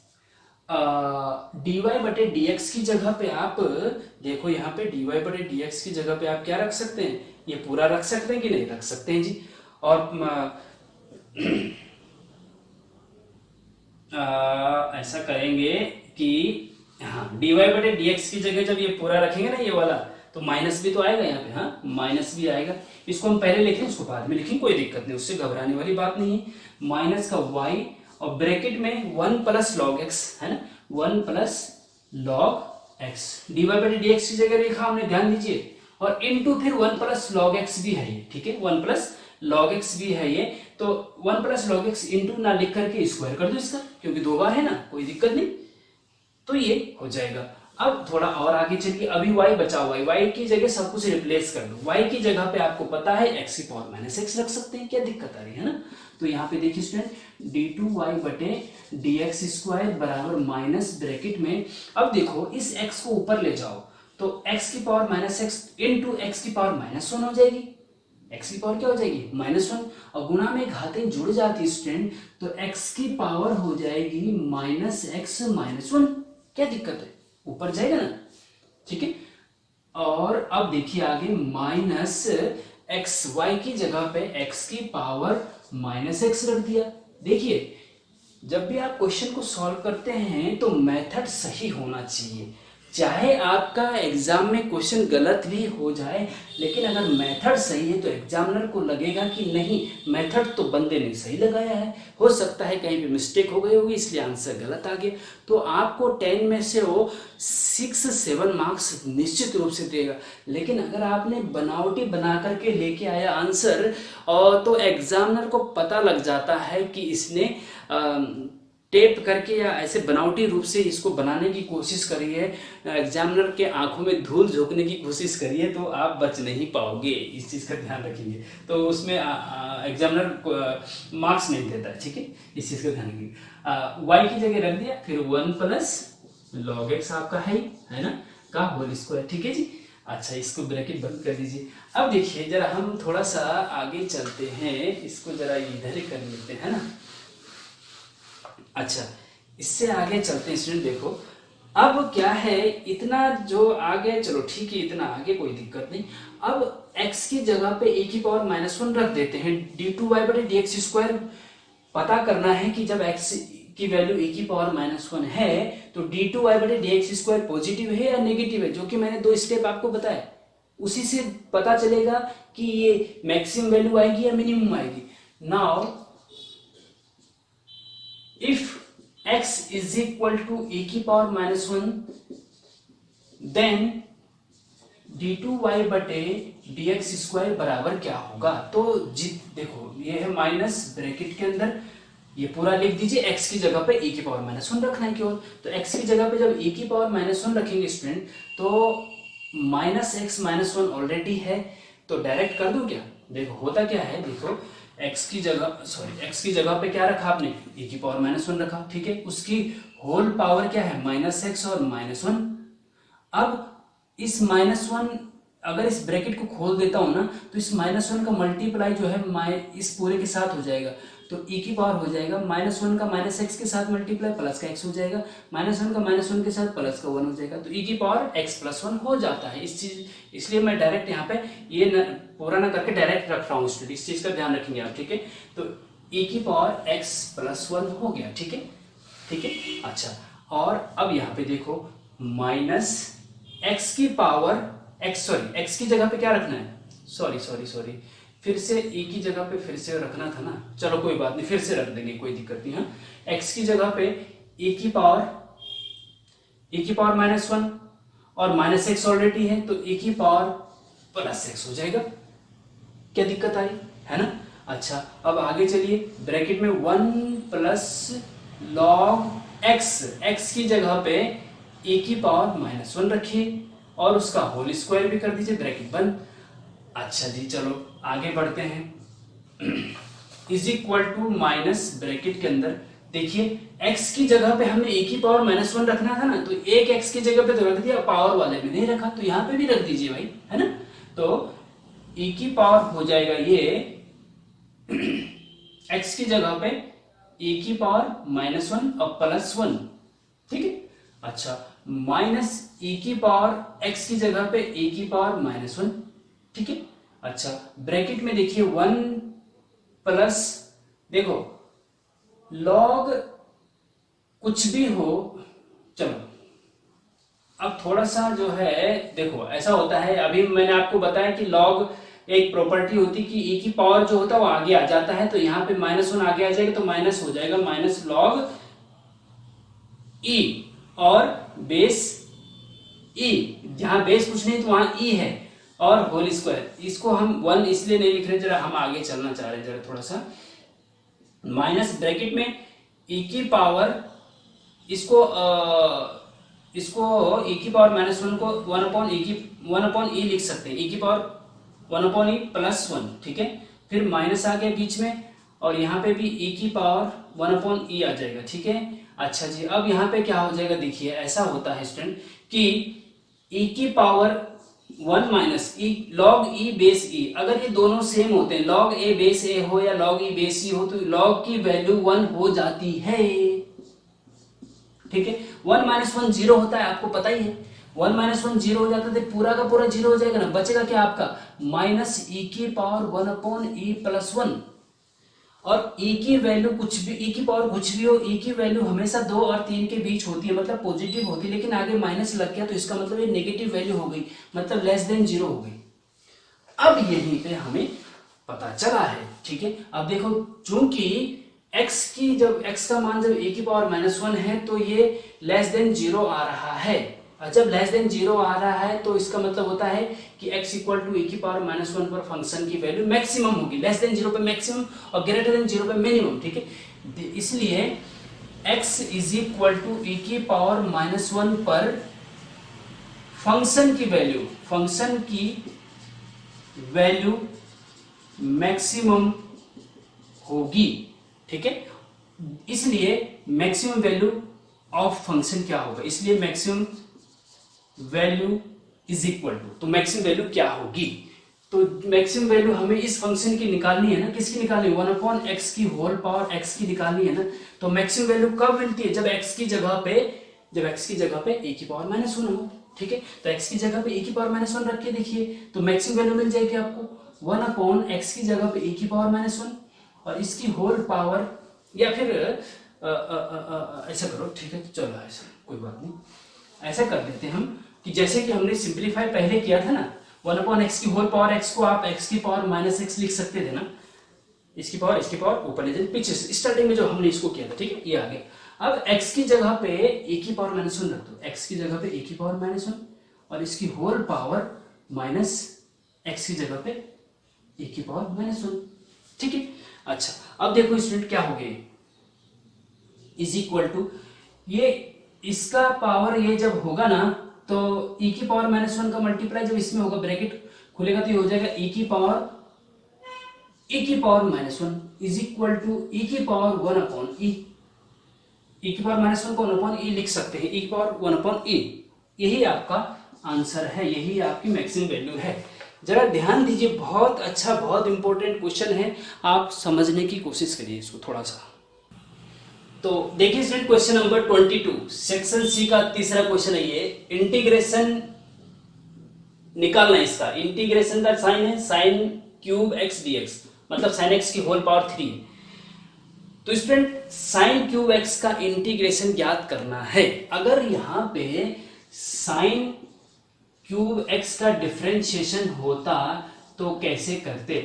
Speaker 1: dy बटे dx की जगह पे आप देखो, यहाँ पे dy बटे dx की जगह पे आप क्या रख सकते हैं, ये पूरा रख सकते हैं कि नहीं, रख सकते हैं जी। और ऐसा करेंगे कि हाँ dy बटे dx की जगह जब ये पूरा रखेंगे ना ये वाला, तो माइनस भी तो आएगा यहाँ पे, हाँ माइनस भी आएगा, इसको हम पहले लिखें उसको बाद में लिखें, कोई दिक्कत नहीं, उससे घबराने वाली बात नहीं है। माइनस का y और ब्रैकेट में 1 प्लस लॉग x, है ना, 1 प्लस लॉग x, dy बटे dx की जगह लिखा हमने, ध्यान दीजिए, और इनटू फिर 1 प्लस लॉग x भी है ये, ठीक है, 1 प्लस log x भी है ये, तो 1 प्लस log x इंटू ना लिख करके स्क्वायर कर दो इसका, क्योंकि 2 बार है ना, कोई दिक्कत नहीं, तो ये हो जाएगा। अब थोड़ा और आगे चलिए, अभी y बचा हुआ है, y की जगह सब कुछ रिप्लेस कर दो, y की जगह पे आपको पता है x की पावर -x रख सकते हैं, क्या दिक्कत आ रही है ना। तो यहाँ पे देखिए स्टूडेंट d2y बटे dx² बराबर माइनस ब्रैकेट में, अब देखो इस x को ऊपर ले जाओ तो x की पावर -x इंटू x की पावर -1 हो जाएगी, x की पावर क्या हो जाएगी -1, और गुणा में घातें जुड़ जाती है स्टूडेंट, तो x की पावर हो जाएगी -x -1, क्या दिक्कत है, ऊपर जाएगा ना, ठीक है। और अब देखिए आगे माइनस एक्स, वाई की जगह पे x की पावर -x रख दिया। देखिए जब भी आप क्वेश्चन को सॉल्व करते हैं तो मेथड सही होना चाहिए, चाहे आपका एग्जाम में क्वेश्चन गलत भी हो जाए, लेकिन अगर मेथड सही है तो एग्जामिनर को लगेगा कि नहीं मेथड तो बंदे ने सही लगाया है, हो सकता है कहीं पे मिस्टेक हो गई होगी इसलिए आंसर गलत आ गया, तो आपको 10 में से वो 6-7 मार्क्स निश्चित रूप से देगा। लेकिन अगर आपने बनावटी बना करके लेके आया आंसर और तो एग्जामिनर को पता लग जाता है कि इसने टेप करके या ऐसे बनावटी रूप से इसको बनाने की कोशिश करिए, एग्जामिनर के आंखों में धूल झोंकने की कोशिश करिए तो आप बच नहीं पाओगे, इस चीज़ का ध्यान रखिए। तो उसमें एग्जामिनर मार्क्स नहीं देता है, ठीक है, इस चीज़ का ध्यान रखिए। वाई की जगह रख दिया, फिर 1 प्लस लॉग एक्स आपका है ना, का होल स्क्वायर, ठीक है जी। अच्छा, इसको ब्रैकेट बंद कर दीजिए। अब देखिए जरा हम थोड़ा सा आगे चलते हैं, इसको जरा इधर कर लेते हैं ना। अच्छा, इससे आगे चलते हैं स्टूडेंट। देखो अब क्या है, इतना जो आगे, चलो ठीक है, इतना आगे कोई दिक्कत नहीं। अब x की जगह पे e की पावर -1 रख देते हैं। d2y/dx² पता करना है कि जब x की वैल्यू e की पावर -1 है तो d2y/dx² पॉजिटिव है या नेगेटिव है, जो कि मैंने 2 स्टेप आपको बताया, उसी से पता चलेगा कि ये मैक्सिमम वैल्यू आएगी या मिनिमम आएगी। Now if x is equal to e की पावर -1 then d2y/dx² बराबर क्या होगा। तो देखो ये है माइनस ब्रैकेट के अंदर, ये पूरा लिख दीजिए, x की जगह पे e की पावर -1 रखना है केवल। तो x की जगह पे जब e की पावर -1 रखेंगे स्टूडेंट, तो -x -1 ऑलरेडी है, तो डायरेक्ट कर दूं क्या। देखो होता क्या है, देखो x की जगह पे क्या रखा आपने, e की पावर -1 रखा, ठीक है, उसकी होल पावर क्या है, -x और -1। अब इस -1 अगर इस ब्रैकेट को खोल देता हूं ना, तो इस -1 का मल्टीप्लाई जो है इस पूरे के साथ हो जाएगा, तो e की पावर हो जाएगा -1 का -x के साथ मल्टीप्लाई प्लस का x हो जाएगा, -1 का -1 के साथ प्लस का 1 हो जाएगा, तो e की पावर x+1 हो जाता है। इसलिए मैं डायरेक्ट यहाँ पे ये पूरा ना करके डायरेक्ट रख रहा हूँ स्टूडेंट, इस चीज का ध्यान रखेंगे आप, ठीक है। तो e की पावर x+1 हो गया, ठीक है, ठीक है। अच्छा, और अब यहाँ पे देखो -x की पावर x की जगह पे क्या रखना है, सॉरी फिर से e की जगह पे फिर से रखना था ना, चलो कोई बात नहीं, फिर से रख देंगे, कोई दिक्कत नहीं। हाँ, x की जगह पे e की पावर -1 और -x ऑलरेडी है, तो e की पावर +x हो जाएगा, क्या दिक्कत आई, है ना। अच्छा, अब आगे चलिए, ब्रैकेट में 1 प्लस लॉग x की जगह पे e की पावर -1 रखिए और उसका होल स्क्वायर भी कर दीजिए, ब्रैकेट बंद। अच्छा जी, चलो आगे बढ़ते हैं। Is equal to minus bracket के अंदर देखिए, x की जगह पे हमने e की पावर -1 रखना था ना, तो एक x की जगह पे तो रख दिया, पावर वाले में नहीं रखा, तो यहाँ पे भी रख दीजिए भाई, है ना। तो e की पावर हो जाएगा ये x की जगह पे e की पावर -1 और +1, ठीक है। अच्छा, माइनस e की पावर x की जगह पे e की पावर -1, ठीक है। अच्छा, ब्रैकेट में देखिए 1 प्लस, देखो लॉग कुछ भी हो, चलो अब थोड़ा सा जो है, देखो ऐसा होता है, अभी मैंने आपको बताया कि लॉग एक प्रॉपर्टी होती कि e की पावर जो होता है वो आगे आ जाता है, तो यहाँ पे -1 आगे आ जाएगा तो माइनस हो जाएगा, माइनस लॉग e और बेस e, जहां बेस कुछ नहीं तो वहां e है और होल स्क्वायर। इसको हम 1 इसलिए नहीं लिख रहे, जरा हम आगे चलना चाह रहे हैं, जरा थोड़ा सा माइनस ब्रैकेट में e की पावर, इसको e की पावर -1 को 1/e लिख सकते हैं, e की पावर 1/e +1, ठीक है। फिर माइनस आ गया बीच में और यहाँ पे भी e की पावर 1/e आ जाएगा, ठीक है। अच्छा जी, अब यहाँ पे क्या हो जाएगा, देखिए ऐसा होता है स्टूडेंट कि e की power 1 minus e log e base e, अगर ये दोनों सेम होते हैं, लॉग a बेस a हो या लॉग e बेस e हो, तो लॉग की वैल्यू 1 हो जाती है, ठीक है। 1 - 1 0 होता है, आपको पता ही है, 1 - 1 0 हो जाता है, तो पूरा का पूरा 0 हो जाएगा ना, बचेगा क्या आपका -e की पावर 1/e +1, और e की वैल्यू कुछ भी, e की पावर कुछ भी हो, e की वैल्यू हमेशा 2 और 3 के बीच होती है, मतलब पॉजिटिव होती है, लेकिन आगे माइनस लग गया तो इसका मतलब ये नेगेटिव वैल्यू हो गई, मतलब <0 हो गई। अब यहीं पे हमें पता चला है, ठीक है। अब देखो, चूंकि x की जब x का मान जब e की पावर -1 है तो ये <0 आ रहा है, और जब <0 आ रहा है तो इसका मतलब होता है कि x इक्वल टू e की पावर -1 पर फंक्शन की वैल्यू मैक्सिमम होगी, <0 पे मैक्सिमम और <0 पे मिनिमम, ठीक है। इसलिए x is equal to e की पावर -1 पर फंक्शन की वैल्यू मैक्सिमम होगी, ठीक है। इसलिए मैक्सिमम वैल्यू ऑफ फंक्शन क्या होगा, इसलिए maximum value is equal to, तो मैक्सिमम वैल्यू क्या होगी, तो मैक्सिमम वैल्यू हमें इस फंक्शन की निकालनी है ना, किसकी निकालनी है, 1/x की होल पावर x की निकालनी है ना। तो मैक्सिमम वैल्यू कब मिलती है, जब x की जगह पे a की पावर -1 हो, ठीक है। तो x की जगह पे a की पावर -1 रख के देखिए, तो मैक्सिमम वैल्यू मिल जाएगी आपको 1/x की जगह पे a की पावर -1 और इसकी होल पावर, या फिर ऐसा करो, ठीक है, चलो ऐसा कोई बात नहीं, ऐसा कर देते हम कि जैसे कि हमने सिंप्लीफाई पहले किया था ना, 1/x की होल पावर x को आप x की पावर -x लिख सकते थे ना, इसकी पावर ऊपर ले जाए, पीछे स्टार्टिंग में जो हमने इसको किया था, ठीक है, ये आ गया। अब x की जगह पे a की पावर -1 रख दो, x की जगह पे a की पावर -1 और इसकी होल पावर माइनस x की जगह पे a की पावर -1, ठीक है। अच्छा, अब देखो स्टूडेंट क्या हो गया, इज इक्वल टू, ये इसका पावर ये जब होगा ना, तो e की पावर -1 का मल्टीप्लाई जब इसमें होगा, ब्रैकेट खुलेगा तो ये हो जाएगा e की power -1 is equal to e की पावर 1/e, e की पावर -1 को 1/e लिख सकते हैं, e की पावर 1/e, यही आपका आंसर है, यही आपकी मैक्सिमम वैल्यू है। जरा ध्यान दीजिए, बहुत अच्छा, बहुत इंपॉर्टेंट क्वेश्चन है, आप समझने की कोशिश करिए इसको थोड़ा सा। तो देखिए student, question number 22 section C का तीसरा क्वेश्चन है ये, इंटीग्रेशन निकालना है इसका। इंटीग्रेशन का साइन है sin क्यूब x dx, मतलब sin x की होल पावर 3 है। तो स्टूडेंट sin क्यूब x का इंटीग्रेशन ज्ञात करना है। अगर यहां पे sin क्यूब x का डिफरेंशिएशन होता तो कैसे करते,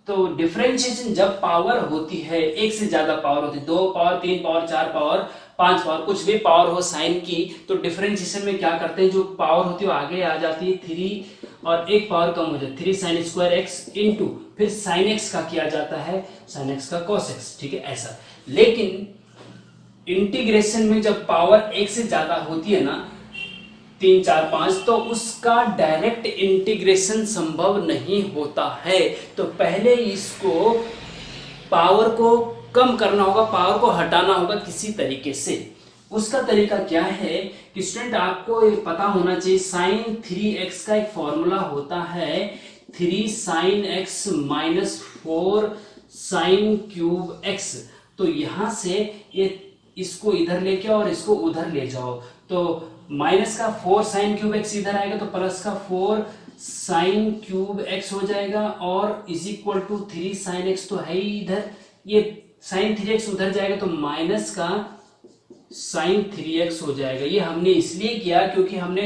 Speaker 1: तो डिफरेंशिएशन जब पावर होती है, एक से ज्यादा पावर होती है, 2 पावर 3 पावर 4 पावर 5 पावर, कुछ भी पावर हो साइन की, तो डिफरेंशिएशन में क्या करते हैं, जो पावर होती है वो आगे आ जाती है 3 और एक पावर कम हो जाती है, 3 sin स्क्वायर x इंटू फिर sin x का किया जाता है sin x का cos x, ठीक है, ऐसा। लेकिन इंटीग्रेशन में जब पावर एक से ज्यादा होती है ना, 3 4 5, तो उसका डायरेक्ट इंटीग्रेशन संभव नहीं होता है। तो पहले इसको पावर को कम करना होगा, पावर को हटाना होगा किसी तरीके से। उसका तरीका क्या है कि स्टूडेंट आपको ये पता होना चाहिए, sin 3x का एक फॉर्मूला होता है 3 sin x minus 4 sin cube x। तो यहां से ये इसको इधर लेके और इसको उधर ले जाओ, तो माइनस का 4 sin क्यूब x इधर आएगा, तो प्लस का 4 sin क्यूब x हो जाएगा और is equal to 3 sin x तो है ही इधर, ये sin 3x उधर जाएगा तो माइनस का sin 3x हो जाएगा। ये हमने इसलिए किया क्योंकि हम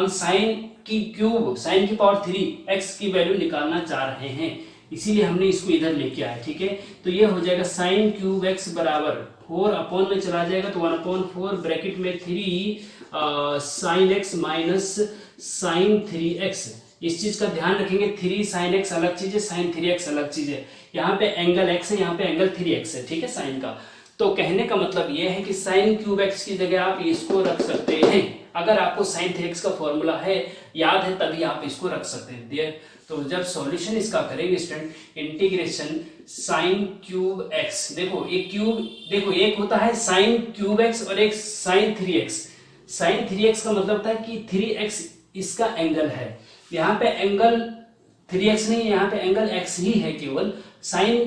Speaker 1: sin की पावर 3x की वैल्यू निकालना चाह रहे हैं, इसीलिए हमने इसको इधर लेके आए, ठीक है। तो ये हो जाएगा sin क्यूब x बराबर 4 अपॉन में चला जाएगा, तो 1/4 ब्रैकेट में 3 sin x minus sin 3x। इस चीज का ध्यान रखेंगे, 3 sin x अलग चीज है, sin 3x अलग चीज है। यहाँ पे एंगल x है, यहाँ पे एंगल 3x है, ठीक है, साइन का। तो कहने का मतलब ये है कि sin क्यूब x की जगह आप इसको रख सकते हैं। अगर आपको sin 3x का फॉर्मूला है याद है, तभी आप इसको रख सकते हैं। तो जब सॉल्यूशन इसका करेंगे student, integration sin cube x, देखो एक होता है sin क्यूब x और एक sin 3x। sin 3x का मतलब होता है कि 3x इसका एंगल है, यहाँ पे एंगल 3x नहीं है, यहाँ पे एंगल x ही है केवल। sin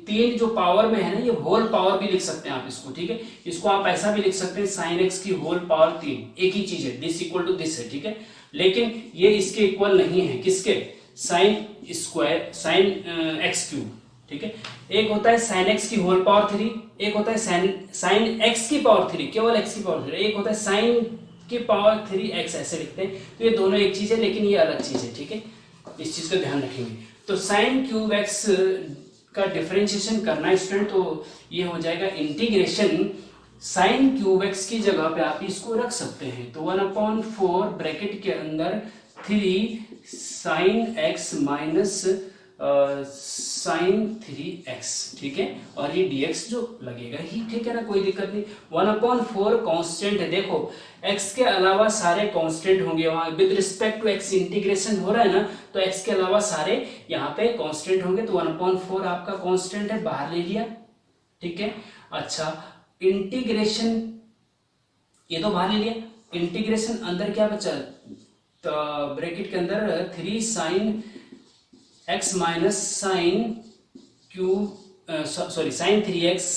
Speaker 1: 3 जो पावर में है ना, ये होल पावर भी लिख सकते हैं आप इसको, ठीक है। इसको आप ऐसा भी लिख सकते हैं sin x की होल पावर 3, एक ही चीज है, दिस इक्वल टू दिस है, ठीक है। लेकिन ये इसके इक्वल नहीं है, किसके, sin x क्यूब, ठीक है। एक होता है sin x की होल पावर 3, एक होता है sin x की पावर 3, केवल x की पावर 3, एक होता है sin की पावर 3x, ऐसे लिखते हैं। तो ये दोनों एक चीज है, लेकिन ये अलग चीज है, ठीक है, इस चीज का ध्यान रखेंगे। तो sin क्यूब x का डिफरेंशिएशन करना है स्टूडेंट, तो ये हो जाएगा इंटीग्रेशन sin क्यूब x की जगह पे आप इसको रख सकते हैं, तो 1/4 ब्रैकेट के अंदर 3 sin x minus sign 3x, ठीक है, और ये dx जो लगेगा ही, ठीक है ना, कोई दिक्कत नहीं। 1/4 कांस्टेंट है, देखो x के अलावा सारे कांस्टेंट होंगे वहां, with respect to x integration हो रहा है ना, तो x के अलावा सारे यहाँ पे कांस्टेंट होंगे, तो 1/4 आपका कांस्टेंट है, बाहर ले लिया, ठीक है। अच्छा, इंटीग्रेशन ये तो बाहर ले लिया, इंटीग्रेशन अंदर क्या बचा, तो ब्रैकेट के अंदर 3 sine x minus sine sine 3x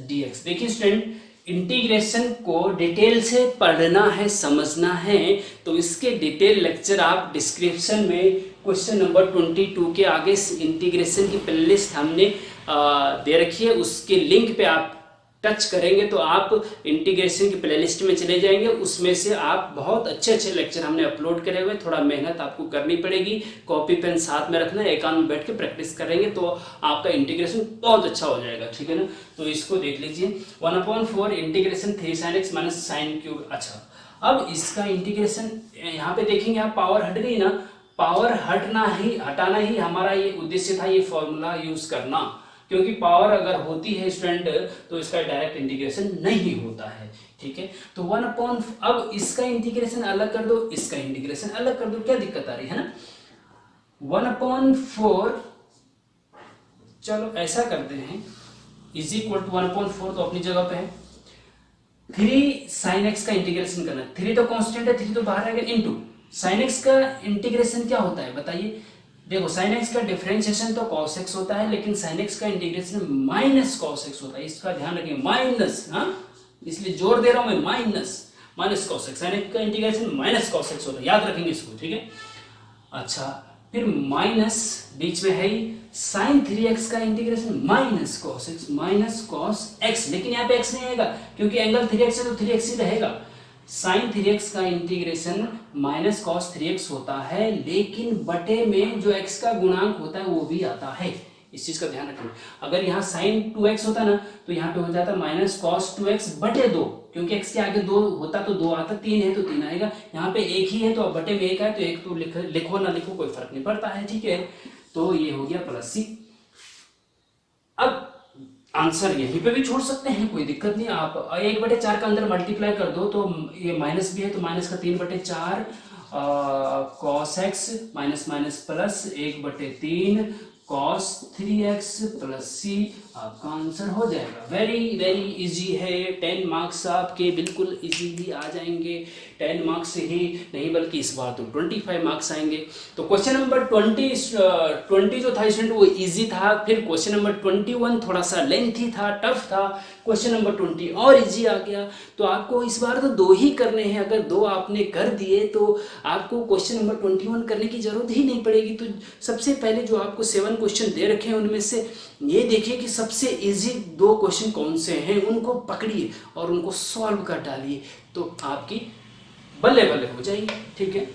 Speaker 1: dx। देखिए स्टूडेंट, इंटीग्रेशन को डिटेल से पढ़ना है, समझना है, तो इसके डिटेल लेक्चर आप डिस्क्रिप्शन में क्वेश्चन नंबर 22 के आगे इंटीग्रेशन की प्लेलिस्ट हमने दे रखी है, उसके लिंक पे आप टच करेंगे तो आप इंटीग्रेशन की प्लेलिस्ट में चले जाएंगे, उसमें से आप बहुत अच्छे अच्छे लेक्चर हमने अपलोड करे हुए। थोड़ा मेहनत आपको करनी पड़ेगी, कॉपी पेन साथ में रखना, एकांत में बैठ के प्रैक्टिस करेंगे तो आपका इंटीग्रेशन बहुत अच्छा हो जाएगा, ठीक है ना। तो इसको देख लीजिए, 1/4 integration 3 sin x minus sine cube. अच्छा, अब इसका इंटीग्रेशन यहाँ पे देखेंगे आप, पावर हट गई ना, पावर हटाना ही हमारा ये उद्देश्य था, ये फॉर्मूला यूज करना, क्योंकि पावर अगर होती है स्टूडेंट तो इसका डायरेक्ट इंटीग्रेशन नहीं होता है, ठीक है। तो अब इसका इंटीग्रेशन अलग कर दो, इसका इंटीग्रेशन अलग कर दो, क्या दिक्कत आ रही है ना। 1/4, चलो ऐसा करते हैं, इज इक्वल टू 1/4 तो अपनी जगह पे है, 3 sin x का इंटीग्रेशन करना, 3 तो कांस्टेंट है, 3 तो बाहर आएगा, इनटू sin x का इंटीग्रेशन क्या होता है बताइए। देखो sin x का डिफरेंशिएशन तो cos x होता है, लेकिन sin x का इंटीग्रेशन माइनस cos x होता है, इसका ध्यान रखिए, माइनस, हाँ, इसलिए जोर दे रहा हूं मैं, minus cos x, sin x का इंटीग्रेशन माइनस cos x होता है, याद रखेंगे इसको, ठीक है। अच्छा, फिर माइनस बीच में है ही, sin 3x का इंटीग्रेशन माइनस cos x, लेकिन यहाँ पे x नहीं आएगा क्योंकि एंगल 3x है तो 3x ही रहेगा। sin 3x का इंटीग्रेशन माइनस cos 3x होता है, लेकिन बटे में जो x का गुणांक होता है वो भी आता है, इस चीज का ध्यान रखना। अगर यहाँ sin 2x होता ना तो यहाँ पे हो जाता माइनस cos 2x बटे 2, क्योंकि x के आगे 2 होता तो 2 आता, 3 है तो 3 आएगा, यहाँ पे एक ही है तो अब बटे में एक है तो एक तो लिखो ना लिखो कोई फर्क नहीं पड़ता है, ठीक है। तो ये हो गया प्लस c। अब आंसर यहीं पे भी छोड़ सकते हैं, कोई दिक्कत नहीं, आप 1/4 का अंदर मल्टीप्लाई कर दो तो ये माइनस भी है तो माइनस का 3/4 cos x minus minus plus 1/3 cos 3x plus c, आपका आंसर हो जाएगा। वेरी वेरी इजी है, 10 मार्क्स आपके बिल्कुल इजीली आ जाएंगे, 10 मार्क्स ही नहीं बल्कि इस बार तो 25 मार्क्स आएंगे। तो क्वेश्चन नंबर 20 जो था स्टूडेंट वो इजी था, फिर क्वेश्चन नंबर 21 थोड़ा सा लेंथी था, टफ था, क्वेश्चन नंबर 20 और इजी आ गया। तो आपको इस बार तो 2 ही करने हैं, अगर 2 आपने कर दिए तो आपको क्वेश्चन नंबर 21 करने की जरूरत ही नहीं पड़ेगी। तो सबसे पहले जो आपको 7 क्वेश्चन दे रखे हैं उनमें से ये देखिए कि सबसे इजी 2 क्वेश्चन कौन से हैं, उनको पकड़िए और उनको सॉल्व कर डालिए तो आपकी बल्ले बल्ले हो जाएगी, ठीक है।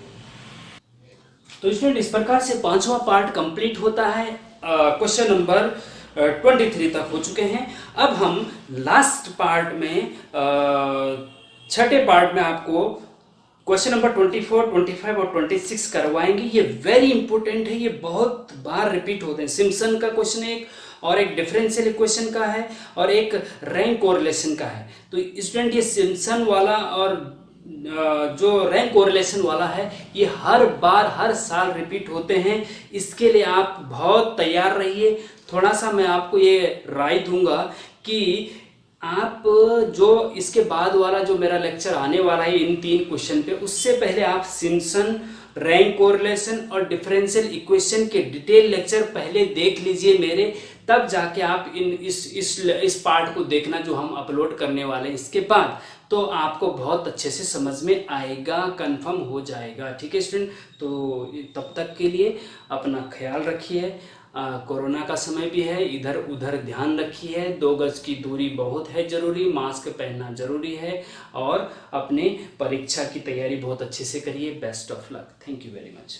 Speaker 1: तो स्टूडेंट इस प्रकार से 5वां पार्ट कंप्लीट होता है, क्वेश्चन नंबर 23 तक हो चुके हैं। अब हम लास्ट पार्ट में, छठे पार्ट में आपको क्वेश्चन नंबर 24, 25 और 26 करवाएंगे। ये वेरी इंपॉर्टेंट है, ये बहुत बार रिपीट होते हैं। सिम्पसन का क्वेश्चन एक, और एक डिफरेंशियल इक्वेशन का है, और एक रैंक कोरिलेशन का है। तो स्टूडेंट ये सिम्पसन वाला और जो रैंक कोरिलेशन वाला है ये हर बार हर साल रिपीट होते हैं, इसके लिए आप बहुत तैयार रहिए। थोड़ा सा मैं आपको ये राय दूंगा कि आप जो इसके बाद वाला जो मेरा लेक्चर आने वाला है इन 3 क्वेश्चन पे, उससे पहले आप सिम्पसन, रैंक कोरिलेशन और डिफरेंशियल इक्वेशन के डिटेल लेक्चर पहले देख लीजिए मेरे, तब जाके आप इस पार्ट को देखना जो हम अपलोड करने वाले हैं। इसके बाद तो आपको बहुत अच्छे से समझ में आएगा, कंफर्म हो जाएगा, ठीक है स्टूडेंट। तो तब तक के लिए अपना ख्याल रखिए, कोरोना का समय भी है, इधर उधर ध्यान रखिए, 2 गज की दूरी बहुत है जरूरी, मास्क पहनना जरूरी है, और अपने परीक्षा की तैयारी बहुत अच्छे से करिए। Best of luck, thank you very much.